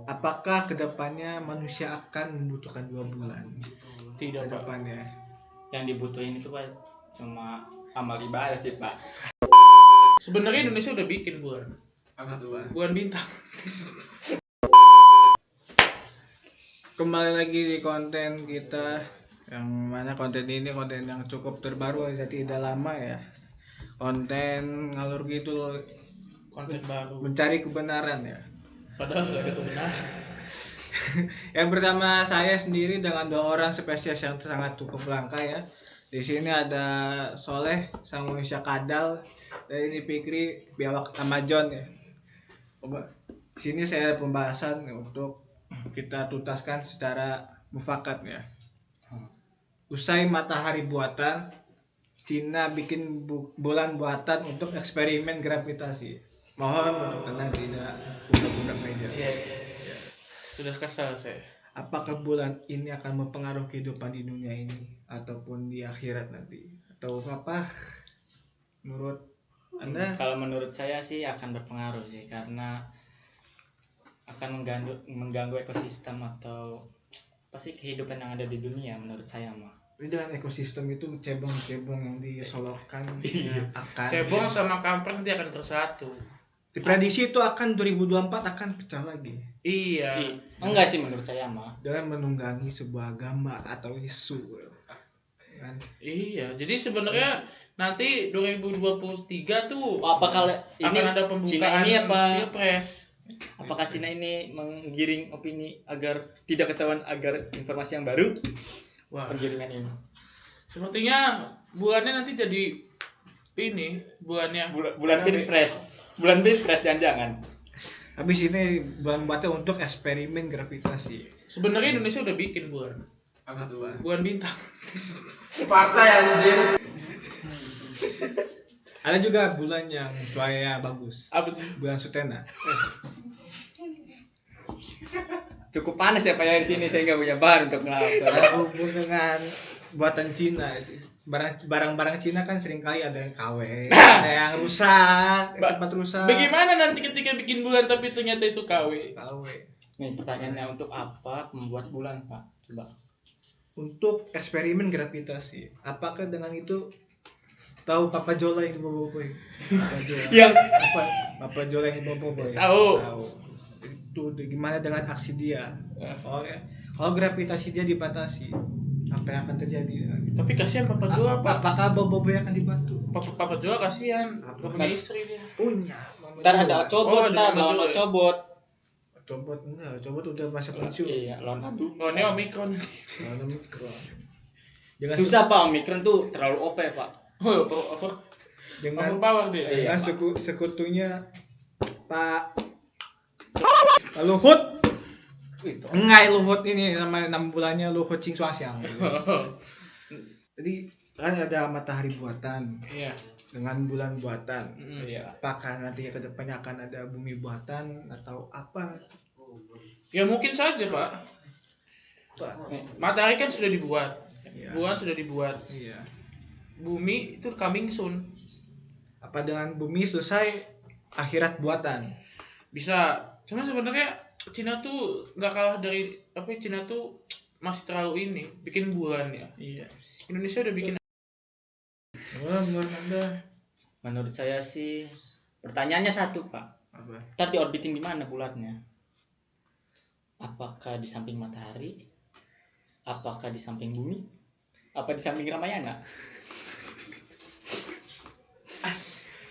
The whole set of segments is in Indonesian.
Apakah kedepannya manusia akan membutuhkan 2 bulan? Tidak, Pak. Kedepannya. Yang dibutuhin itu Pak cuma amal ibadah sih Pak. Sebenarnya Indonesia udah bikin bulan. Apa tuh, Pak? Bulan bintang. Kembali lagi di konten kita, yang mana konten ini konten yang cukup terbaru, jadi tidak lama ya. Konten ngalur gitu, Konten baru. mencari kebenaran ya. Padahal nggak ada kebenaran. Yang bersama saya sendiri dengan 2 orang spesies yang sangat cukup langka ya. Di sini ada Soleh sama Manusia Kadal, dan ini Fikri biawak Amazon ya. Di sini saya ada pembahasan untuk kita tuntaskan secara mufakat ya. Usai matahari buatan, Cina bikin bulan buatan untuk eksperimen gravitasi. Mohon untuk tenang, tidak buka-buka meja. Iya. Sudah kesal saya. Apakah bulan ini akan mempengaruhi kehidupan di dunia ini ataupun di akhirat nanti? Atau apa? Menurut Anda? Kalau menurut saya sih akan berpengaruh sih karena akan mengganggu ekosistem atau pasti kehidupan yang ada di dunia menurut saya mah. Ini dengan ekosistem itu cebong-cebong yang disolokkan akan Cebong sama kampret nanti akan bersatu. diprediksi itu akan 2024 akan pecah lagi Iya. Enggak sih menurut saya mah. dengan menunggangi sebuah agama atau isu kan? Iya. Jadi sebenarnya nanti 2023 tuh Apakah ini akan ada pembukaan Cina ini apa? Pilpres. Apakah Cina ini menggiring opini agar tidak ketahuan agar informasi yang baru? Wah. Penggiringan ini. Sepertinya bulannya nanti jadi ini bulannya Bulan Pilpres. Bulan Pilpres jangan-jangan. Habis ini bulan buatnya untuk eksperimen gravitasi. Sebenarnya Indonesia udah bikin bulan. Apa tuh, Pak? Bulan bintang. Partai anjir. Ada juga bulan yang suaranya bagus. Apa tuh? Bulan Sutena. Cukup panas ya Pak ya di sini, saya nggak punya bahan untuk ngelawak. Ada hubungan dengan buatan Cina. Barang-barang Cina kan seringkali ada yang KW, ada yang rusak, cepat rusak. Bagaimana nanti ketika bikin bulan tapi ternyata itu KW? KW. Nih pertanyaannya untuk apa membuat bulan Pak? Coba. Untuk eksperimen gravitasi. Apakah dengan itu tahu Papa Jola yang dibawa boy? Papa Jola. Yang Papa Jola yang dibawa boy. Tahu. Itu gimana dengan aksi dia? Kalau gravitasi dia dibatasi, apa yang akan terjadi dengan itu? Tapi kasihan Papa Jola, Pak. Apakah boboiboy akan dibantu? Papa Jola kasihan. Gak punya istri dia. Punya. ntar ada cobot, Oh, ntar ada lawan cobot. cobot. Cobot enggak, cobot udah masa pensiun. Iya, lawan adu. Oh, ini Omikron. Lawan mikro. Jangan Susah Pak, Omikron tuh terlalu OP Pak. Oh, dengan overpower dia. Iya. dengan sekutunya Pak Luhut. Itu. Enggak, Luhut ini nama bulannya Luhut Sing Swasyang. Jadi kan ada matahari buatan Iya. dengan bulan buatan. Iya. Apakah nantinya ke depannya akan ada bumi buatan atau apa? Ya mungkin saja, Pak. Pak. Matahari kan sudah dibuat. Iya. Bulan sudah dibuat. Iya. Bumi itu coming soon. Apa dengan bumi selesai akhirat buatan? Bisa. Cuman sebenarnya Cina tuh nggak kalah dari Cina tuh masih terlalu ini bikin bulan ya. Iya. Indonesia udah bikin. Menurut Anda Menurut saya sih pertanyaannya satu Pak. apa? Ntar di orbiting di mana bulatnya? Apakah di samping matahari? Apakah di samping bumi? Apa di samping Ramayana?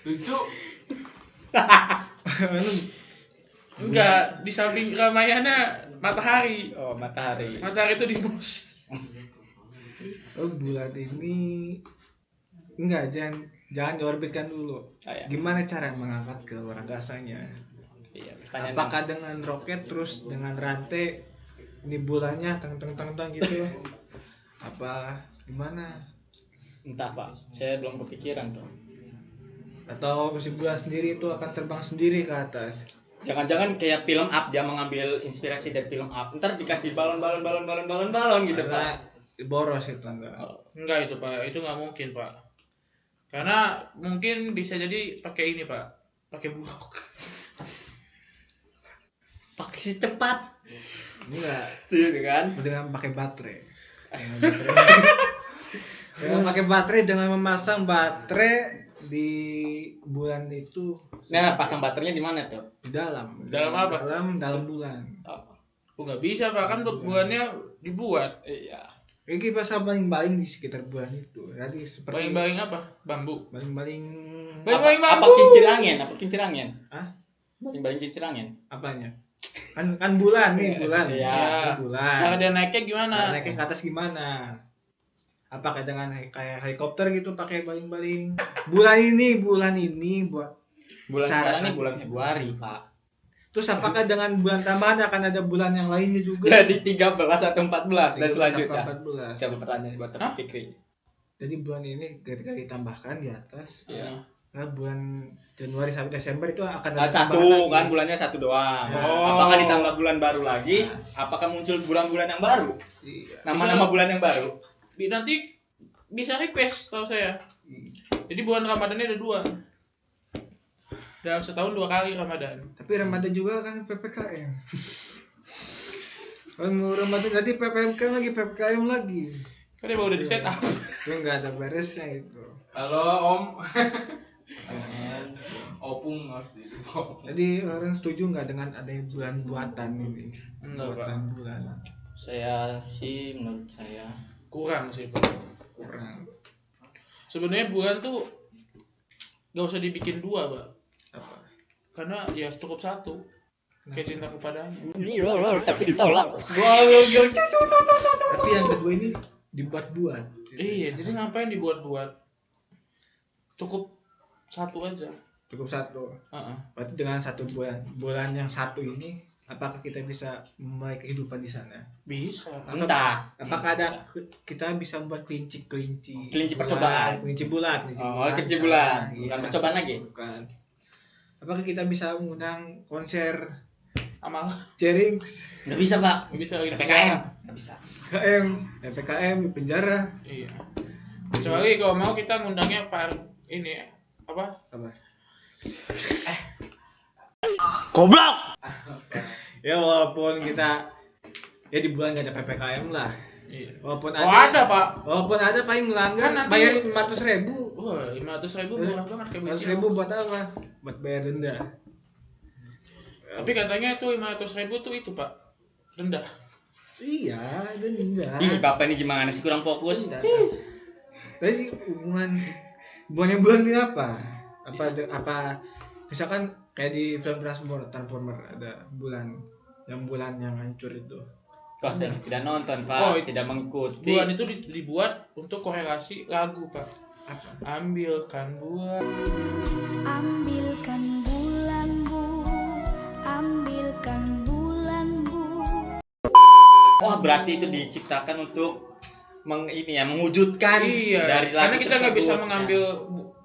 Lucu. Enggak, di samping Ramayana matahari. Oh, matahari. Matahari itu di bos. Oh, bulan ini enggak, jangan diorbitkan dulu. Ya. Gimana cara mengangkat ke luar angkasanya? Iya, pertanyaan. Apakah dengan roket terus dengan rantai ini bulannya teng gitu? Apa gimana? Entah Pak, saya belum kepikiran tuh. Atau si bulan sendiri itu akan terbang sendiri ke atas? Jangan-jangan kayak film Up, dia mengambil inspirasi dari film Up. Ntar dikasih balon gitu Karena Pak. boros itu enggak. Enggak itu Pak, itu nggak mungkin Pak. Karena mungkin bisa jadi pakai ini Pak, pakai blok. Pakai si cepat. Enggak, Iya kan? dengan pakai baterai. Dengan pakai baterai, dengan memasang baterai di bulan itu. Nah, pasang baterainya di mana tuh? Di dalam. Dalam apa? Dalam bulan. Oh, nggak bisa pak, kan bulannya dibuat. Iya. Ini kita pasang baling-baling di sekitar bulan itu. Jadi seperti Baling-baling apa? Bambu. baling-baling Baling-baling Apa bambu. kincir angin? Apa kincir angin? Hah? Baling-baling kincir angin. apanya? Kan bulan nih, bulan. Iya. Ini bulan. Cara dia naiknya gimana? Nah, naiknya ke atas gimana? Apakah dengan kayak helikopter gitu pakai baling-baling? Bulan ini buat Bulan Cara sekarang nih kan bulan sih. Februari, Pak. terus apakah dengan bulan tambahan akan ada bulan yang lainnya juga? Jadi 13 atau 14 dan 13 selanjutnya. sampai 14. Coba pertanyaan buat Hah? Fikri. Jadi bulan ini ketika ditambahkan di atas, Iya. nah bulan Januari sampai Desember itu akan Nah, ada satu tambahan kan lagi. bulannya satu doang. Oh. Apakah ditambah bulan baru lagi? Apakah muncul bulan-bulan yang baru? Iya. Nama-nama bulan yang baru? Nanti bisa request kalau saya. Iya. Jadi bulan Ramadannya ada 2. Dalam setahun 2 kali Ramadan. Tapi Ramadan juga kan PPKM. Kan mau Ramadan nanti PPKM lagi. Kan dia baru udah di set up. Itu nggak ada beresnya itu. Halo Om. Opung harus dipotong. Jadi orang setuju nggak dengan adanya bulan buatan ini? Enggak, Buatan bulan Saya sih menurut saya Kurang sih Pak. kurang. Sebenarnya bulan tuh gak usah dibikin 2 Pak. Apa? Karena ya cukup 1. Kayak cinta kepadanya. tapi ditolak. Tapi yang kedua ini dibuat-buat. Iya, jadi ngapain dibuat-buat? Cukup 1 aja. Cukup satu. Heeh. Berarti dengan satu bulan yang satu ini, apakah kita bisa memulai kehidupan di sana? Bisa. Entah. Apakah ada kita bisa membuat kelinci Kelinci percobaan. kelinci bulat Oh, kelinci bulan. Iya. Bukan percobaan lagi? Bukan. Apakah kita bisa mengundang konser Amal. Jerings Nggak bisa, Pak. Nggak bisa lagi. PPKM. Nggak bisa. PPKM di penjara? Iya. Kecuali kalau mau kita ngundangnya ini apa? Apa? Goblok. Ya walaupun kita ya di bulan nggak ada PPKM lah. Iya. Walaupun Oh ada Pak. Walaupun ada paling melanggar Kan nanti- bayar 500.000. Wah 500.000 murah banget kayak 500.000 buat apa? Buat bayar denda. Tapi katanya tuh 500.000 tuh itu Pak. Denda. Iya, denda. Ih, Bapak ini gimana sih kurang fokus? Denda. Tadi hubungan bulan ini apa? Apa misalkan kayak di film Transformer ada bulan yang hancur itu. Kok saya tidak nonton, Pak. Oh, itu- tidak mengikuti. Bulan itu dibuat untuk korelasi lagu Pak. Apa? Ambilkan bulan. Ambilkan bulan bu, ambilkan bulan bu. Oh, berarti itu diciptakan untuk mewujudkan Iya. dari lagu Karena kita nggak bisa tersebut. mengambil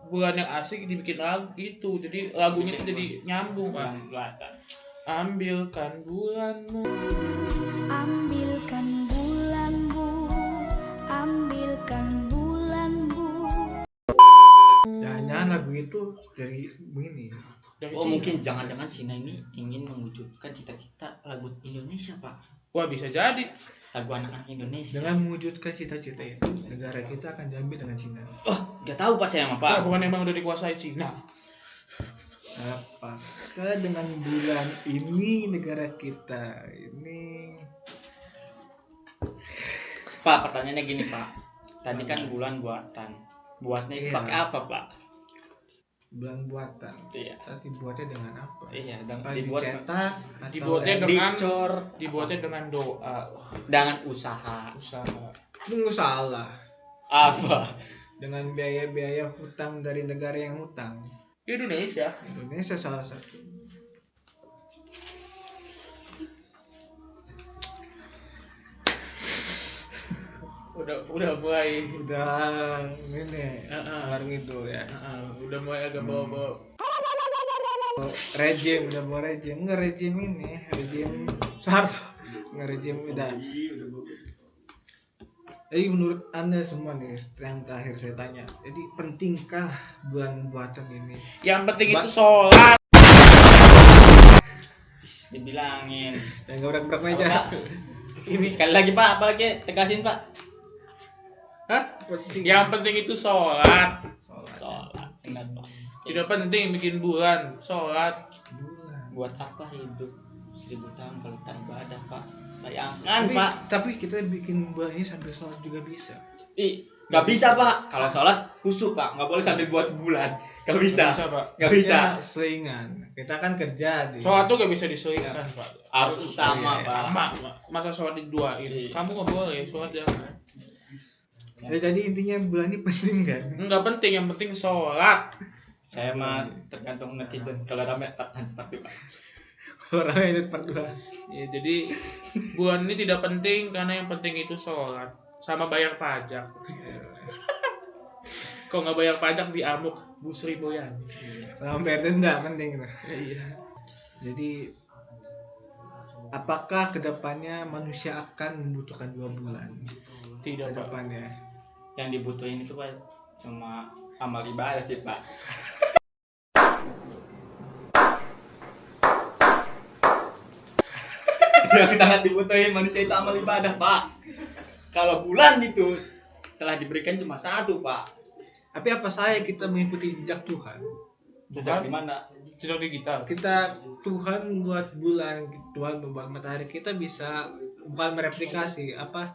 bulan yang asik dibikin lagu itu. Jadi lagunya itu jadi nyambung Pak. Bulan. Ambilkan bulanmu. Ambilkan bulan bu, ambilkan bulan bu. Jangan-jangan lagu itu dari begini. Dari Oh, Cina. mungkin jangan-jangan Cina ini ingin mewujudkan cita-cita lagu Indonesia, Pak. Wah bisa jadi. Lagu anak-anak Indonesia. Dengan mewujudkan cita-cita itu, negara kita akan diambil dengan Cina. Oh, nggak tahu Pak saya mah, Wah, Pak. bukan emang udah dikuasai Cina. Apakah dengan bulan ini negara kita ini Pak, pertanyaannya gini, Pak. Tadi kan bulan buatan. Buatnya itu Iya. pakai apa, Pak? bulan buatan? Iya. Tadi dibuatnya dengan apa? Iya, dan Apa dibuat dicetak atau Dibuatnya dengan dicor dibuatnya dengan doa. dengan usaha. Usaha. Itu salah. Apa? Dengan biaya-biaya hutang dari negara yang hutang. Indonesia. Indonesia salah satu. Udah mulai Udah ini Heeh. ngalor ngidul ya. udah mulai agak bawa-bawa. Rejim udah mau rejim nggak rejim ini rejim Soeharto nggak rejim udah. Jadi menurut anda semua nih yang terakhir saya tanya, jadi pentingkah bulan buatan ini? Yang penting Mbak. itu sholat. dibilangin. Dan gebrak-gebrak meja. Apa, Pak? Ini sekali lagi Pak, apalagi tegasin Pak. Hah? Penting. Yang penting itu sholat. Sholat, benar Pak. Tidak penting bikin bulan, sholat. Bulan. Buat apa hidup 1000 tahun kalau tak ibadah Pak? Bayangkan Tapi, Pak. tapi kita bikin bulan ini sambil sholat juga bisa. Nggak bisa Pak. Kalau sholat khusyuk Pak, nggak boleh sambil buat bulan. Nggak bisa. Pak. Nggak bisa. Ya, selingan. Kita kan kerja di. Sholat tuh gak bisa diselipkan Pak. Harus utama Iya, Pak. Masa sholat diduain? Iya. Kamu gak boleh, sholat jangan. Ya, jadi intinya bulan ini penting kan? Enggak penting, yang penting sholat. Saya mah tergantung netizen. Kalau rame seperti Pak. Orang itu part 2. Ya, jadi bulan ini tidak penting karena yang penting itu sholat sama bayar pajak. Kok nggak bayar pajak diamuk Bu Sri Mulyani. Sama bayar denda penting itu. Iya. Jadi apakah kedepannya manusia akan membutuhkan 2 bulan Tidak Pak. kedepannya? Yang dibutuhin itu Pak cuma amal ibadah sih Pak. Yang sangat dibutuhin manusia itu amal ibadah Pak. Kalau bulan itu telah diberikan cuma 1 Pak. Tapi apa saya kita mengikuti jejak Tuhan? Jejak di mana? Tidak digital. Kita Tuhan membuat bulan, Tuhan membuat matahari, kita bisa bukan mereplikasi apa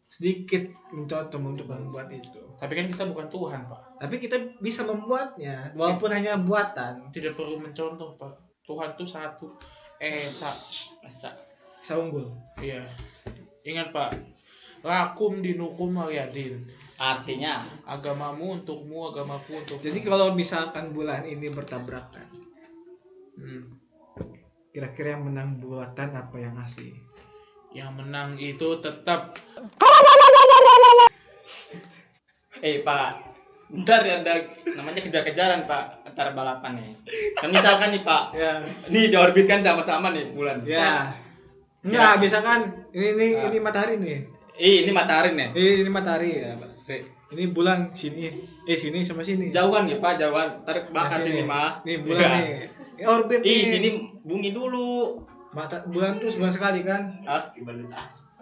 sedikit mencontoh untuk membuat itu. Tapi kan kita bukan Tuhan Pak. Tapi kita bisa membuatnya walaupun hanya buatan. Tidak perlu mencontoh Pak. Tuhan itu satu. Esa. Masa Bisa unggul. Iya. Ingat Pak. Lakum dinukum waliyadin. artinya Agamamu untukmu, agamaku untukmu. Jadi kalau misalkan bulan ini bertabrakan, kira-kira yang menang buatan apa yang asli? Yang menang itu tetap Pak, ntar ada namanya kejar-kejaran Pak antara balapan nih. Kan misalkan nih Pak, Ya. nih diorbitkan sama-sama nih bulan. Ya. Enggak, misalkan ini matahari nih. Ini matahari nih. Ini matahari ya, Pak. Ini bulan sini. Sini sama sini. Jauhan ya Pak, jauhan. Ntar bakar Nah, sini mah. Nih bulan Ya. nih. Orbit nih. Sini bumi dulu. Bulan tuh sebulan sekali kan? Ah,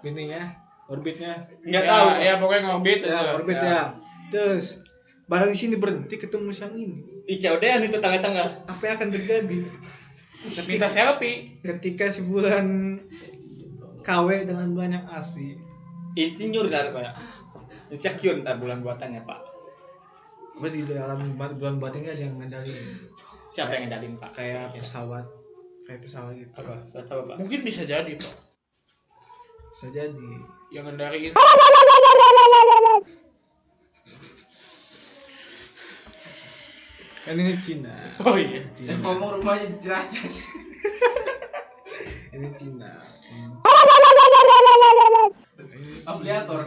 Ininya, orbitnya. nggak ya, tahu. Ya pokoknya ngorbit Ya, aja. orbit ya. Terus barang di sini berhenti ketemu siang ini. COD-an itu tengah-tengah. Apa yang akan terjadi Kita selfie. ketika si bulan KW dengan bulan yang asli? Insinyur ntar Pak. Insecure ntar bulan buatannya Pak. Berarti di dalam bulan buatannya ada yang ngendalin Siapa yang ngedalin Pak? kayak pesawat gitu. Apa? Saya tahu Pak. Mungkin bisa jadi Pak. Bisa jadi. Yang ngendariin. Kan ini Cina. Oh iya. Cina. Ngomong rumahnya Jeracas. Ini Cina. Afiliator.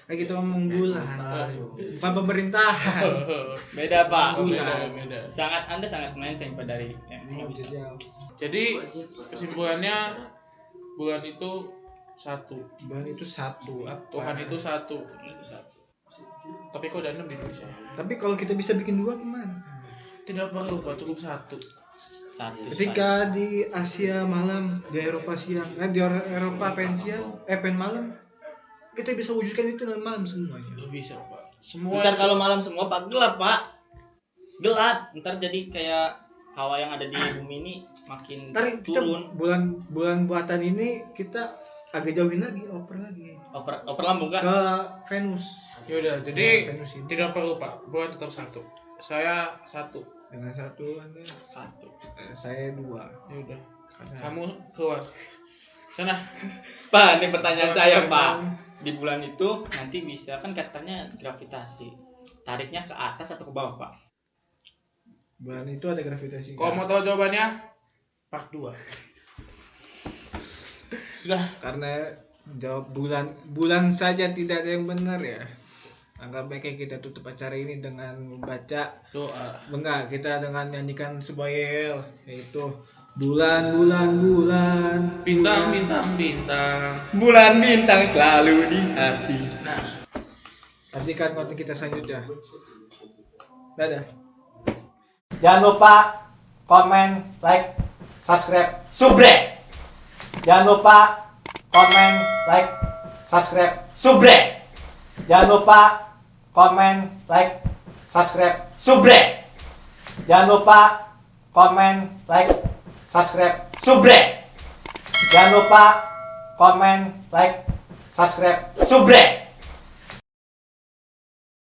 Kayak gitu ngomong bulan. Bukan pemerintahan. Beda Pak. Bulan. Beda. Anda sangat melenceng Pak dari nggak bisa. Jadi kesimpulannya bulan itu satu. Bulan itu satu. Apa? Tuhan itu satu. Tapi kok ada 6 di Indonesia? Tapi kalau kita bisa bikin 2 gimana? Tidak perlu Pak, cukup satu. Ketika di Asia malam, di Eropa siang, di Eropa pen siang, pen malam, kita bisa wujudkan itu dalam malam semuanya. Nggak bisa Pak. Semua. Ntar kalau malam semua Pak gelap Pak. Gelap. Ntar jadi kayak hawa yang ada di bumi ini makin Ntar kita turun. bulan buatan ini kita agak jauhin lagi, oper lagi Oper lambung Kak. ke Venus. Yaudah, jadi Venus ini. tidak perlu Pak. Bulan tetap satu. Saya satu. Dengan satu Anda, saya 2. Yaudah. Karena Kamu keluar. Sana. Pak, ini pertanyaan saya Pak. Di bulan itu nanti bisa kan katanya gravitasi. Tariknya ke atas atau ke bawah Pak? bulan itu ada gravitasi. Kalau mau tahu jawabannya, part 2. Sudah. Karena jawab bulan saja tidak ada yang benar ya. Anggap baiknya kita tutup acara ini dengan membaca Doa. enggak, kita dengan nyanyikan sebuah yel, yaitu bulan bulan bulan Bintang, bintang, bintang. Bulan bintang selalu di hati. Nah, nantikan konten kita selanjutnya. Dadah. Jangan lupa komen, like, subscribe, subrek. Jangan lupa komen, like, subscribe, subrek. Jangan lupa komen, like, subscribe, subrek. Jangan lupa komen, like, subscribe, subrek. Jangan lupa komen, like, subscribe, subrek.